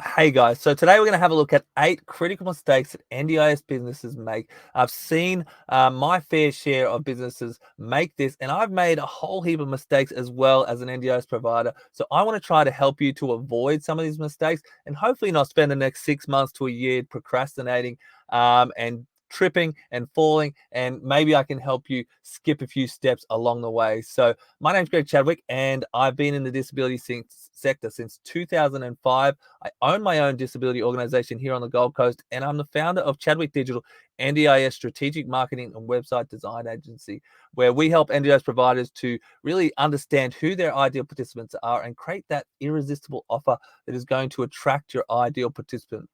Hey guys, so today we're going to have a look at 8 critical mistakes that NDIS businesses make. I've seen my fair share of businesses make this, and I've made a whole heap of mistakes as well as an NDIS provider. So I want to try to help you to avoid some of these mistakes and hopefully not spend the next 6 months to a year procrastinating and tripping and falling, and maybe I can help you skip a few steps along the way. So my name's Greg Chadwick, and I've been in the disability sector since 2005. I own my own disability organization here on the Gold Coast, and I'm the founder of Chadwick Digital, NDIS strategic marketing and website design agency, where we help NDIS providers to really understand who their ideal participants are and create that irresistible offer that is going to attract your ideal participant.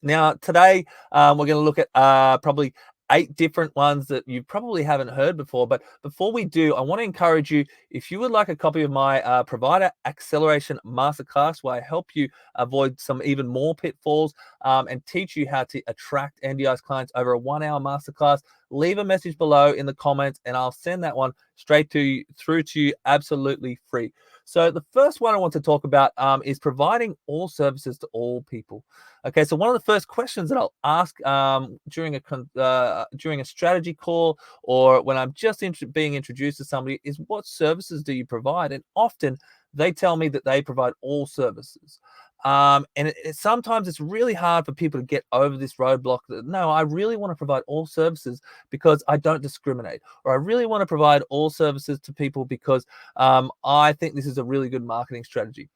Now, today we're going to look at probably 8 different ones that you probably haven't heard before. But before we do, I want to encourage you, if you would like a copy of my Provider Acceleration Masterclass, where I help you avoid some even more pitfalls and teach you how to attract NDIS clients over a 1-hour masterclass, leave a message below in the comments and I'll send that one straight through to you absolutely free. So the first one I want to talk about is providing all services to all people. Okay, so one of the first questions that I'll ask during a strategy call or when I'm just being introduced to somebody is, what services do you provide? And often they tell me that they provide all services. And sometimes it's really hard for people to get over this roadblock that, no, I really want to provide all services because I don't discriminate, or I really want to provide all services to people because I think this is a really good marketing strategy.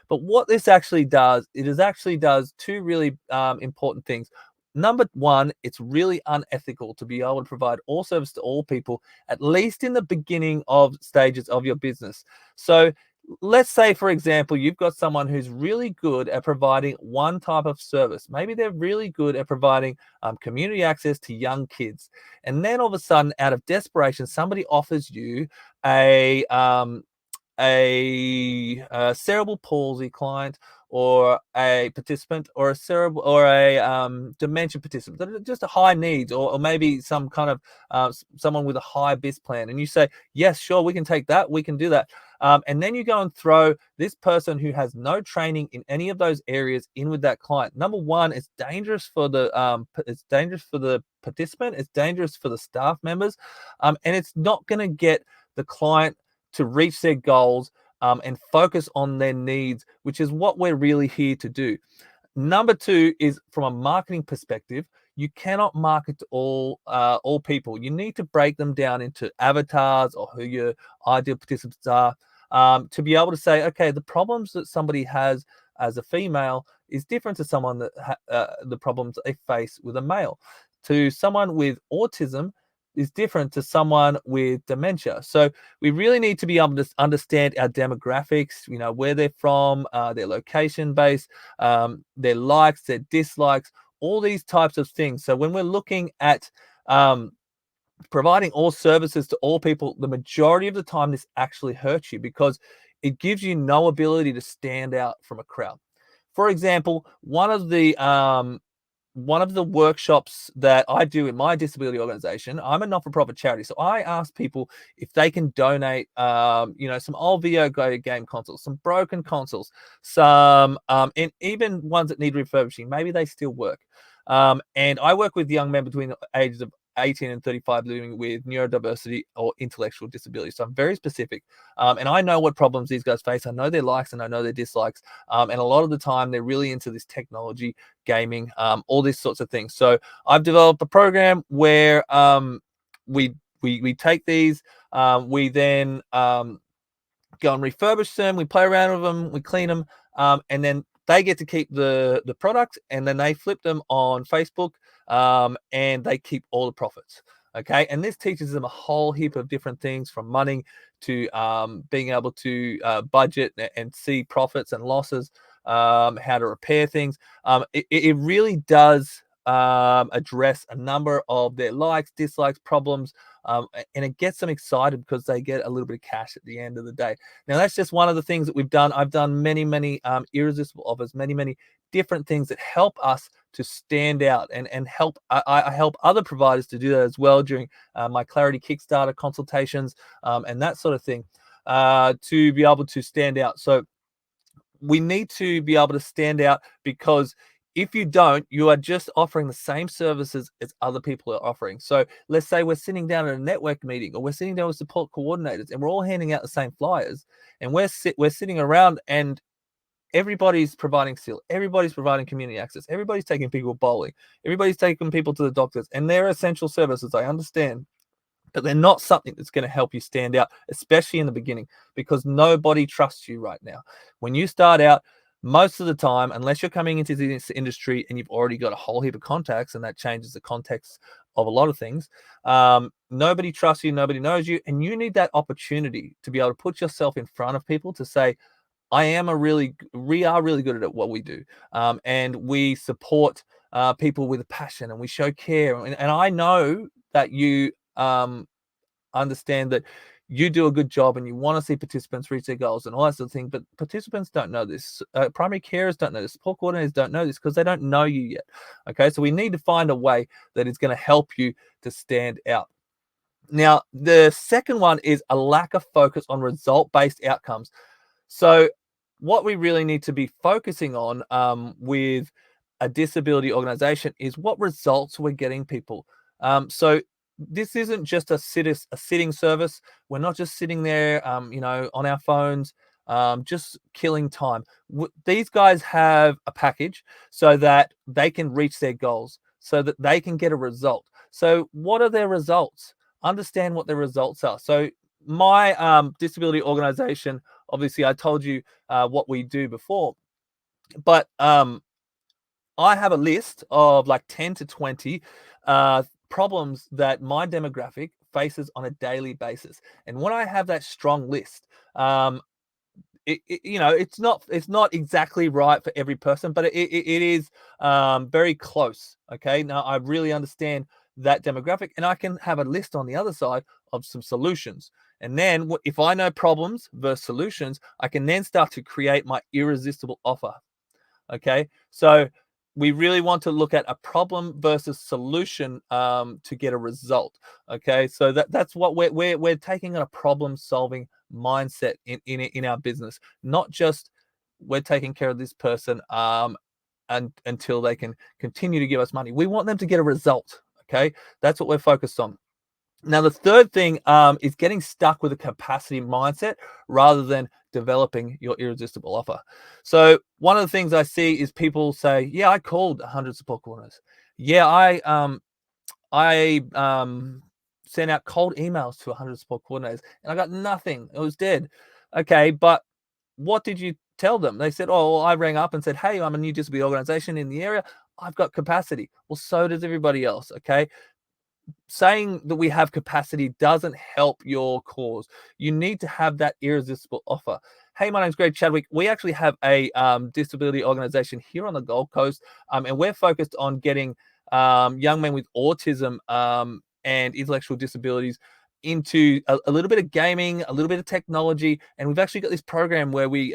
But what this actually does, actually does 2 really important things. Number one, it's really unethical to be able to provide all service to all people, at least in the beginning of stages of your business. So let's say, for example, you've got someone who's really good at providing one type of service. Maybe they're really good at providing community access to young kids. And then all of a sudden, out of desperation, somebody offers you a cerebral palsy client, or a participant, or a cerebral or a dementia participant that are just a high needs, or maybe some kind of someone with a high BIS plan, and you say, yes, sure, we can take that, we can do that. And then you go and throw this person who has no training in any of those areas in with that client. Number one, it's dangerous for the participant, it's dangerous for the staff members, and it's not going to get the client to reach their goals and focus on their needs, which is what we're really here to do. Number two is, from a marketing perspective, you cannot market to all people. You need to break them down into avatars, or who your ideal participants are, to be able to say, okay, the problems that somebody has as a female is different to someone that the problems they face with a male. To someone with autism is different to someone with dementia. So we really need to be able to understand our demographics, where they're from, their location base, their likes, their dislikes, all these types of things. So when we're looking at providing all services to all people, the majority of the time this actually hurts you, because it gives you no ability to stand out from a crowd. For example, one of the workshops that I do in my disability organization, I'm a not-for-profit charity. So I ask people if they can donate, some old video game consoles, some broken consoles, some, and even ones that need refurbishing. Maybe they still work. And I work with young men between the ages of 18 and 35 living with neurodiversity or intellectual disability. So I'm very specific. And I know what problems these guys face. I know their likes and I know their dislikes. And a lot of the time they're really into this technology, gaming, all these sorts of things. So I've developed a program where we take these, we then go and refurbish them, we play around with them, we clean them, and then they get to keep the product, and then they flip them on Facebook, and they keep all the profits. Okay, and this teaches them a whole heap of different things, from money to being able to budget and see profits and losses, how to repair things. It really does address a number of their likes, dislikes, problems, and it gets them excited because they get a little bit of cash at the end of the day. Now, that's just one of the things that we've done. I've done many, many irresistible offers, many, many different things that help us to stand out, and help. I help other providers to do that as well during my Clarity Kickstarter consultations, and that sort of thing, to be able to stand out. So we need to be able to stand out, because if you don't, you are just offering the same services as other people are offering. So let's say we're sitting down at a network meeting, or we're sitting down with support coordinators, and we're all handing out the same flyers, and we're sitting around, and everybody's providing SEAL, everybody's providing community access, everybody's taking people bowling, everybody's taking people to the doctors, and they're essential services, I understand. But they're not something that's going to help you stand out, especially in the beginning, because nobody trusts you right now. When you start out, most of the time, unless you're coming into this industry and you've already got a whole heap of contacts, and that changes the context of a lot of things, nobody trusts you, nobody knows you, and you need that opportunity to be able to put yourself in front of people to say, we are really good at what we do, and we support people with a passion, and we show care, and I know that you understand that you do a good job, and you want to see participants reach their goals and all that sort of thing. But participants don't know this. Primary carers don't know this. Support coordinators don't know this, because they don't know you yet. Okay, so we need to find a way that is going to help you to stand out. Now, the second one is a lack of focus on result-based outcomes. So what we really need to be focusing on with a disability organization is what results we're getting people. So this isn't just a sitting service. We're not just sitting there, on our phones, just killing time. These guys have a package so that they can reach their goals, so that they can get a result. So what are their results? Understand what their results are. So my disability organization, obviously, I told you what we do before, but I have a list of like 10 to 20 problems that my demographic faces on a daily basis. And when I have that strong list, it's not exactly right for every person, but it is very close. Okay, now I really understand that demographic, and I can have a list on the other side of some solutions. And then if I know problems versus solutions, I can then start to create my irresistible offer. Okay, so we really want to look at a problem versus solution to get a result. Okay, so that's what we're taking on, a problem solving mindset in our business, not just we're taking care of this person until they can continue to give us money. We want them to get a result. Okay, that's what we're focused on. Now, the third thing is getting stuck with a capacity mindset rather than developing your irresistible offer. So one of the things I see is people say, "Yeah, I called 100 support coordinators. Yeah, I sent out cold emails to 100 support coordinators, and I got nothing. It was dead." Okay, but what did you tell them? They said, "Oh, well, I rang up and said, hey, I'm a new disability organization in the area. I've got capacity." Well, so does everybody else. Okay, saying that we have capacity doesn't help your cause. You need to have that irresistible offer. Hey, my name's Greg Chadwick. We actually have a disability organization here on the Gold Coast, and we're focused on getting young men with autism and intellectual disabilities into a little bit of gaming, a little bit of technology. And we've actually got this program where we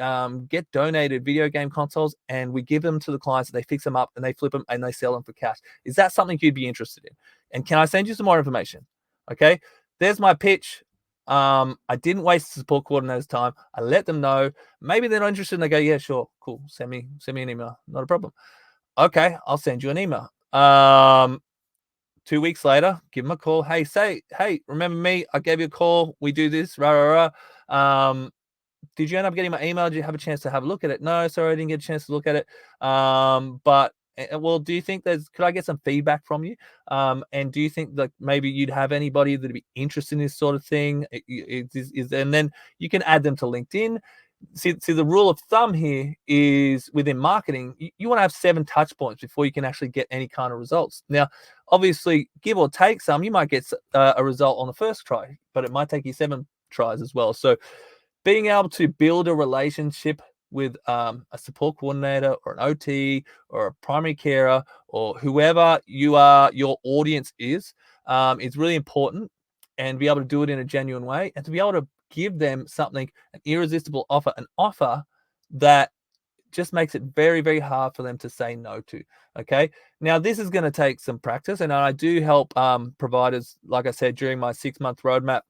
get donated video game consoles, and we give them to the clients, and they fix them up, and they flip them, and they sell them for cash. Is that something you'd be interested in? And can I send you some more information? Okay, there's my pitch. I didn't waste the support coordinator's time. I let them know. Maybe they're not interested, and they go, "Yeah, sure, cool. Send me an email. Not a problem." Okay, I'll send you an email. 2 weeks later, give them a call. Hey, remember me? I gave you a call. We do this. Rah, rah, rah. Did you end up getting my email? Did you have a chance to have a look at it? No, sorry, I didn't get a chance to look at it. But well, do you think could I get some feedback from you? And do you think that maybe you'd have anybody that'd be interested in this sort of thing? And then you can add them to LinkedIn. See, the rule of thumb here is within marketing, you want to have 7 touch points before you can actually get any kind of results. Now, obviously, give or take some, you might get a result on the first try, but it might take you 7 tries as well. So being able to build a relationship with a support coordinator or an OT or a primary carer or whoever your audience is really important, and be able to do it in a genuine way, and to be able to give them something, an irresistible offer, an offer that just makes it very, very hard for them to say no to. Okay. Now, this is going to take some practice, and I do help providers, like I said, during my 6-month roadmap.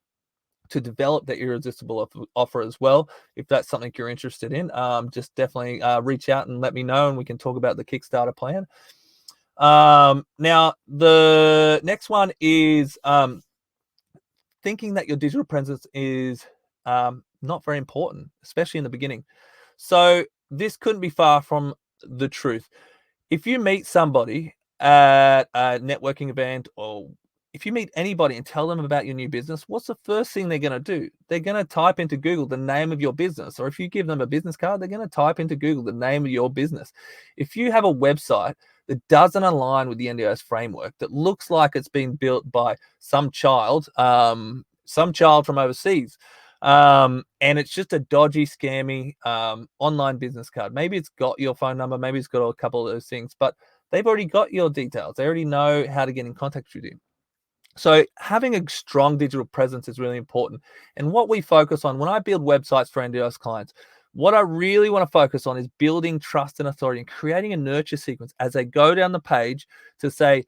to develop that irresistible offer as well. If that's something you're interested in, just definitely reach out and let me know, and we can talk about the Kickstarter plan. Now, the next one is thinking that your digital presence is not very important, especially in the beginning. So this couldn't be far from the truth. If you meet somebody at a networking event, or if you meet anybody and tell them about your new business, what's the first thing they're going to do? They're going to type into Google the name of your business. Or if you give them a business card, they're going to type into Google the name of your business. If you have a website that doesn't align with the NDIS framework, that looks like it's been built by some child from overseas, and it's just a dodgy, scammy online business card. Maybe it's got your phone number, maybe it's got a couple of those things, but they've already got your details. They already know how to get in contact with you. So having a strong digital presence is really important. And what we focus on when I build websites for NDIS clients, what I really want to focus on is building trust and authority and creating a nurture sequence as they go down the page to say,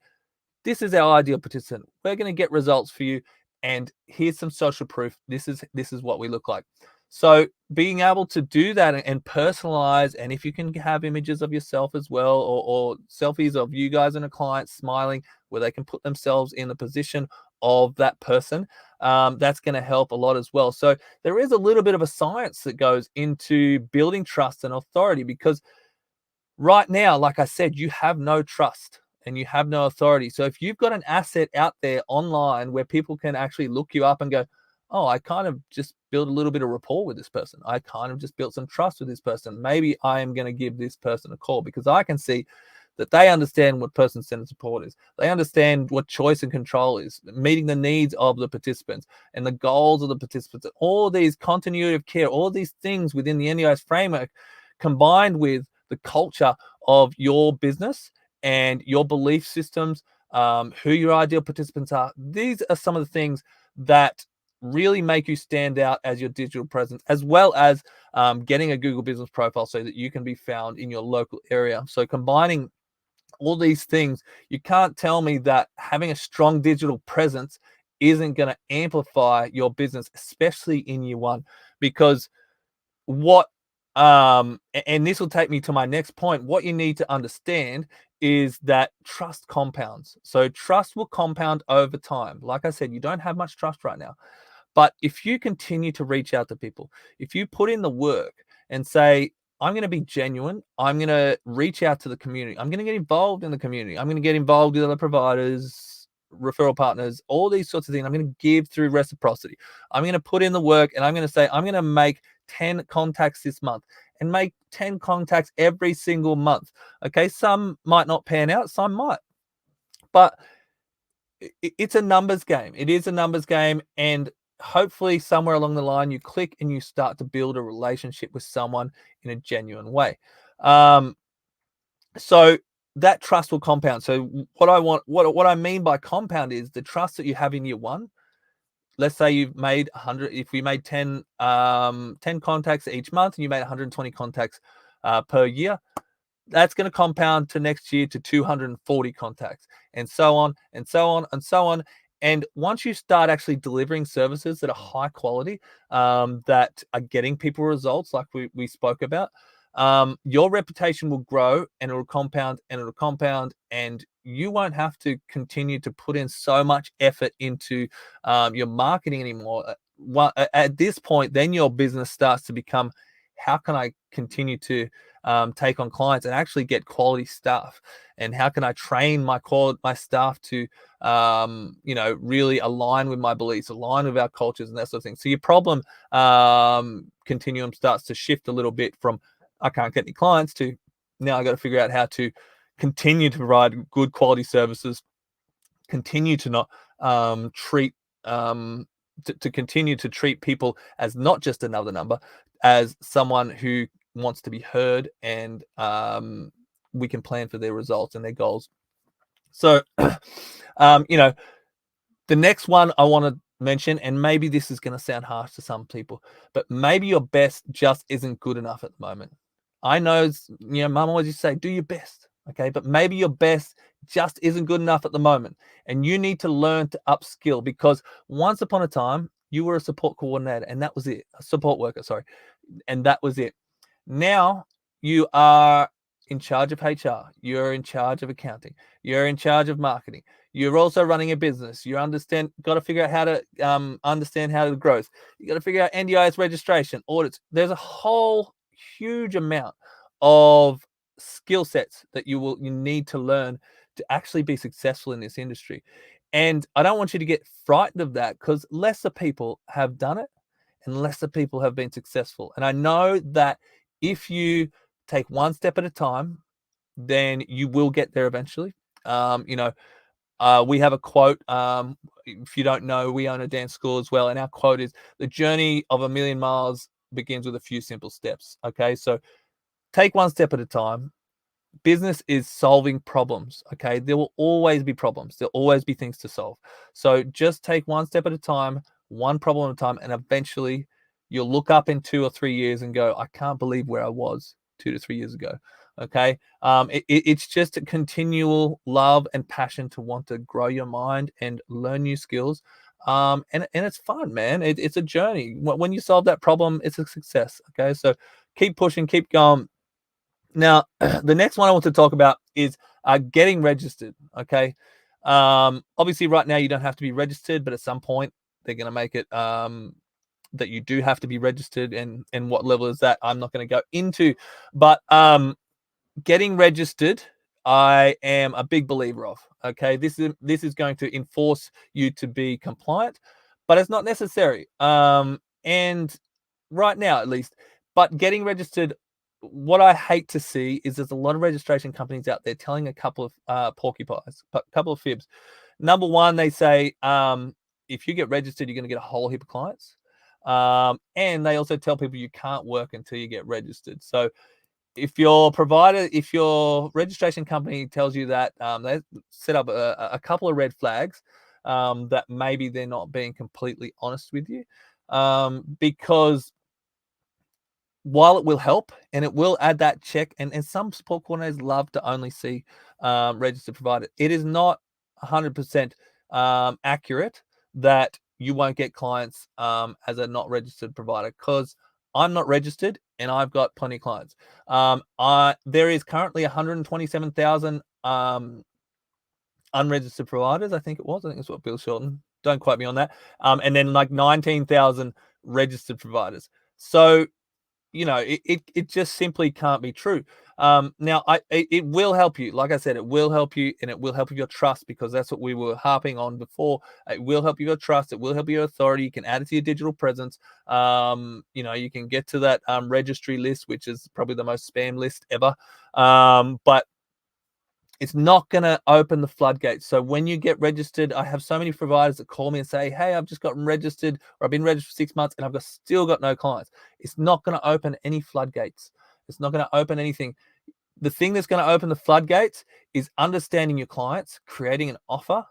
this is our ideal participant. We're going to get results for you, and here's some social proof. This is what we look like. So being able to do that and personalize, and if you can have images of yourself as well, or selfies of you guys and a client smiling, where they can put themselves in the position of that person, that's going to help a lot as well. So there is a little bit of a science that goes into building trust and authority, because right now, like I said, you have no trust and you have no authority. So if you've got an asset out there online where people can actually look you up and go, oh, I kind of just built a little bit of rapport with this person. I kind of just built some trust with this person. Maybe I am going to give this person a call, because I can see that they understand what person-centered support is. They understand what choice and control is, meeting the needs of the participants and the goals of the participants. All these continuity of care, all these things within the NDIS framework, combined with the culture of your business and your belief systems, who your ideal participants are. These are some of the things that really make you stand out as your digital presence, as well as getting a Google business profile so that you can be found in your local area. So combining all these things, you can't tell me that having a strong digital presence isn't going to amplify your business, especially in year one. Because what and this will take me to my next point, what you need to understand is that trust compounds. So trust will compound over time. Like I said, you don't have much trust right now, but if you continue to reach out to people, if you put in the work and say, I'm going to be genuine, I'm going to reach out to the community, I'm going to get involved in the community, I'm going to get involved with other providers, referral partners, all these sorts of things. I'm going to give through reciprocity. I'm going to put in the work, and I'm going to say, I'm going to make 10 contacts this month, and make 10 contacts every single month. Okay, some might not pan out, some might, but it's a numbers game. It is a numbers game, and hopefully somewhere along the line you click and you start to build a relationship with someone in a genuine way. So that trust will compound. So what I mean by compound is the trust that you have in year one. Let's say you've made 100, if we made 10 contacts each month, and you made 120 contacts per year, that's going to compound to next year to 240 contacts, and so on and so on and so on. And once you start actually delivering services that are high quality, that are getting people results like we spoke about, your reputation will grow, and it will compound, and it will compound, and you won't have to continue to put in so much effort into your marketing anymore. At this point, then your business starts to become, how can I continue to take on clients and actually get quality staff, and how can I train my staff to really align with my beliefs, align with our cultures, and that sort of thing. So your problem continuum starts to shift a little bit from, I can't get any clients, to now I got to figure out how to continue to provide good quality services, continue to not treat to continue to treat people as not just another number, as someone who wants to be heard, and we can plan for their results and their goals. So, the next one I want to mention, and maybe this is going to sound harsh to some people, but maybe your best just isn't good enough at the moment. I know, mum always used to say, do your best. Okay, but maybe your best just isn't good enough at the moment, and you need to learn to upskill, because once upon a time, You were a support coordinator, and that was it. A support worker, sorry, and that was it. Now you are in charge of HR. You're in charge of accounting. You're in charge of marketing. You're also running a business. You got to figure out how to understand how to growth. You got to figure out NDIS registration, audits. There's a whole huge amount of skill sets that you need to learn to actually be successful in this industry. And I don't want you to get frightened of that, because lesser people have done it and lesser people have been successful. And I know that if you take one step at a time, then you will get there eventually. We have a quote. If you don't know, we own a dance school as well. And our quote is, the journey of a million miles begins with a few simple steps. Okay. So take one step at a time. Business is solving problems. Okay. There will always be problems. There'll always be things to solve. So just take one step at a time, one problem at a time, and eventually you'll look up in 2 or 3 years and go, I can't believe where I was 2 to 3 years ago. Okay. It's just a continual love and passion to want to grow your mind and learn new skills. And it's fun, man. It's a journey. When you solve that problem, it's a success. Okay. So keep pushing, keep going. Now, the next one I want to talk about is getting registered. Okay. Obviously, right now you don't have to be registered, but at some point they're going to make it that you do have to be registered. And what level is that? I'm not going to go into, but getting registered, I am a big believer of. Okay, this is going to enforce you to be compliant, but it's not necessary. And right now, at least, but getting registered. What I hate to see is there's a lot of registration companies out there telling a couple of porcupines, a couple of fibs. Number one, they say if you get registered, you're going to get a whole heap of clients. And they also tell people you can't work until you get registered. So if your registration company tells you that, they set up a couple of red flags, that maybe they're not being completely honest with you, because while it will help and it will add that check, and some support coordinators love to only see registered provider, it is not 100% accurate that you won't get clients as a not registered provider, because I'm not registered and I've got plenty of clients. There is currently 127,000 unregistered providers. I think it's what Bill Shorten. Don't quote me on that. And then like 19,000 registered providers. So it just simply can't be true. Now, it will help you. Like I said, it will help you, and it will help with your trust, because that's what we were harping on before. It will help you with your trust. It will help your authority. You can add it to your digital presence. You can get to that registry list, which is probably the most spam list ever. But it's not going to open the floodgates. So when you get registered, I have so many providers that call me and say, hey, I've just gotten registered, or I've been registered for 6 months and I've still got no clients. It's not going to open any floodgates. It's not going to open anything. The thing that's going to open the floodgates is understanding your clients, creating an offer,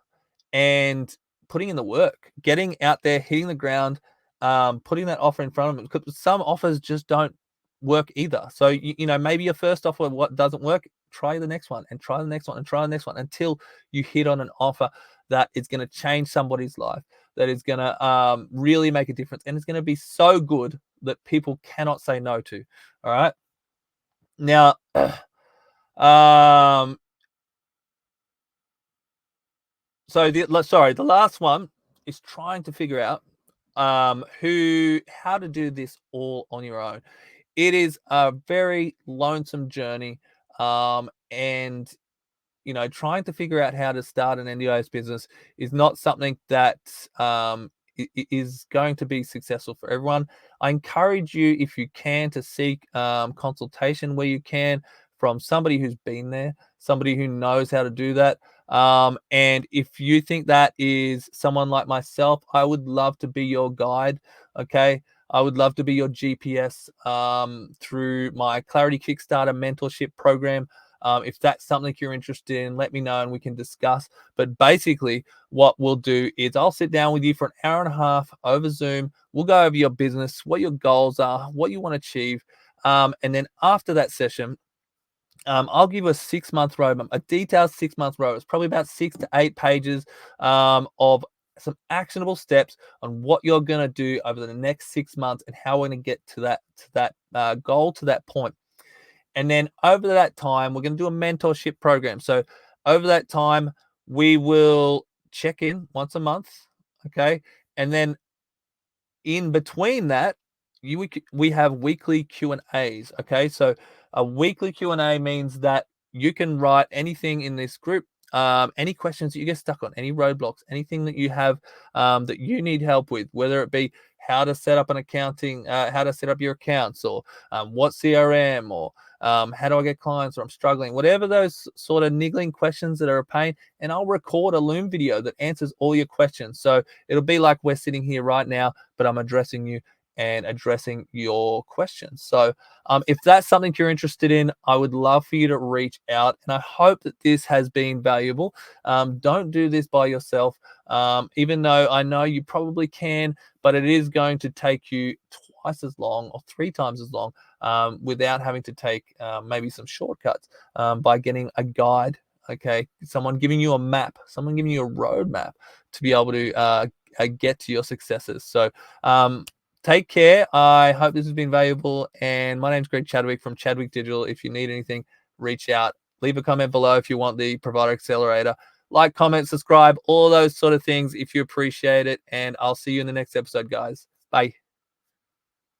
and putting in the work, getting out there, hitting the ground, putting that offer in front of them. Because some offers just don't work either. So, maybe your first offer doesn't work, try the next one and try the next one and try the next one until you hit on an offer that is going to change somebody's life, that is going to really make a difference. And it's going to be so good that people cannot say no to. All right. Now, the last one is trying to figure out how to do this all on your own. It is a very lonesome journey, and trying to figure out how to start an NDIS business is not something that is going to be successful for everyone. I encourage you, if you can, to seek consultation where you can from somebody who's been there, somebody who knows how to do that. And if you think that is someone like myself, I would love to be your guide. Okay. I would love to be your GPS through my Clarity Kickstarter mentorship program. If that's something you're interested in, let me know and we can discuss. But basically, what we'll do is I'll sit down with you for an hour and a half over Zoom. We'll go over your business, what your goals are, what you want to achieve. And then after that session, I'll give you a 6-month roadmap, a detailed 6-month roadmap. It's probably about 6 to 8 pages of some actionable steps on what you're going to do over the next 6 months and how we're going to get to that goal, to that point. And then over that time, we're going to do a mentorship program. So over that time, we will check in once a month. Okay. And then in between that, we have weekly Q&As. Okay. So a weekly Q&A means that you can write anything in this group, any questions that you get stuck on, any roadblocks, anything that you have that you need help with, whether it be how to set up an accounting, how to set up your accounts, or what CRM, or how do I get clients, or I'm struggling, whatever those sort of niggling questions that are a pain. And I'll record a Loom video that answers all your questions. So it'll be like we're sitting here right now, but I'm addressing you and addressing your questions. So if that's something you're interested in, I would love for you to reach out. And I hope that this has been valuable. Don't do this by yourself, even though I know you probably can, but it is going to take you twice as long or 3 times as long without having to take maybe some shortcuts by getting a guide. Okay, someone giving you a map, someone giving you a roadmap to be able to get to your successes. So take care. I hope this has been valuable. And my name's Greg Chadwick from Chadwick Digital. If you need anything, reach out. Leave a comment below if you want the Provider Accelerator. Like, comment, subscribe, all those sort of things if you appreciate it. And I'll see you in the next episode, guys. Bye.